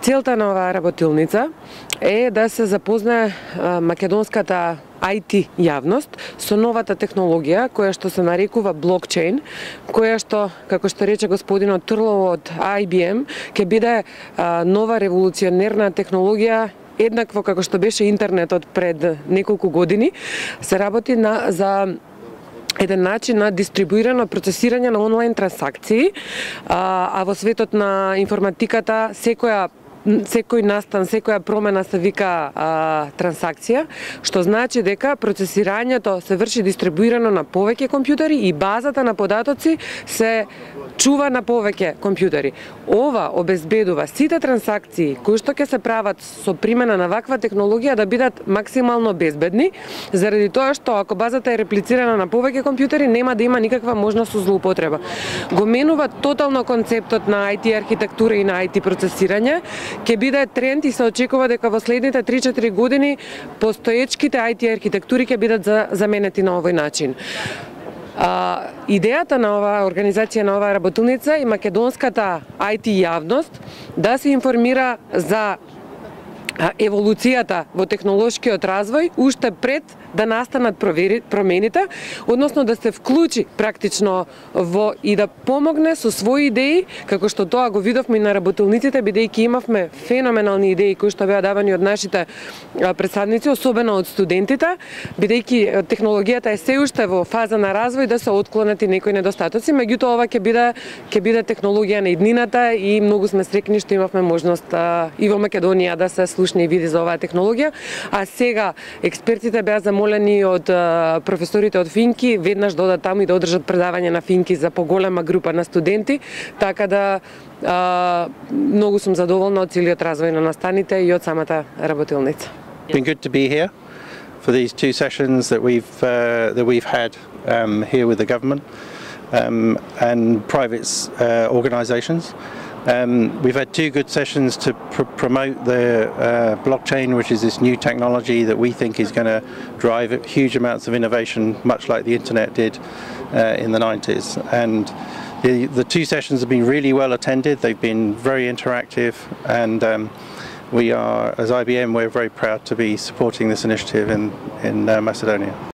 Целта на оваа работилница е да се запознае македонската IT јавност со новата технологија која што се нарекува блокчейн, која што, како што рече господинот Турлов од IBM, ќе биде нова револуционерна технологија, еднакво како што беше интернетот пред неколку години. Се работи за еден начин на дистрибуирано процесирање на онлайн трансакции, а во светот на информатиката секој настан, секоја промена се вика трансакција, што значи дека процесирањето се врши дистрибуирано на повеќе компјутери и базата на податоци се чува на повеќе компјутери. Ова обезбедува сите трансакции кои што ќе се прават со примена на ваква технологија да бидат максимално безбедни, заради тоа што ако базата е реплицирана на повеќе компјутери нема да има никаква можност за злоупотреба. Го менува тотално концептот на IT архитектура и на IT процесирање. Ќе биде тренд и се очекува дека во следните 3-4 години постоечките IT архитектури ќе бидат заменети на овој начин. Идејата на оваа организација, на оваа работилница и македонската IT јавност да се информира за еволуцијата во технолошкиот развој уште пред да настанат промените, односно да се вклучи практично во и да помогне со своји идеи, како што тоа го видовме на работилниците, бидејќи имавме феноменални идеи кои што беа давани од нашите представници, особено од студентите, бидејќи технологијата е се уште во фаза на развој да се отклонат и некои недостатоци, меѓутоа ова ќе биде технологија на иднината и многу сме среќни што имавме можност и во Македонија да се слушне и види за оваа технологија, а сега експертите беа молени од професорите од Финки веднаш да одат таму и да одржат предавање на Финки за поголема група на студенти, така да многу сум задоволна од целиот развој на настаните и од самата работилница. It's been good to be here for these two sessions that we've had here with the government and private organisations. We've had two good sessions to promote the blockchain, which is this new technology that we think is going to drive huge amounts of innovation, much like the internet did in the 90s. And the two sessions have been really well attended. They've been very interactive, and we are, as IBM, we're very proud to be supporting this initiative in Macedonia.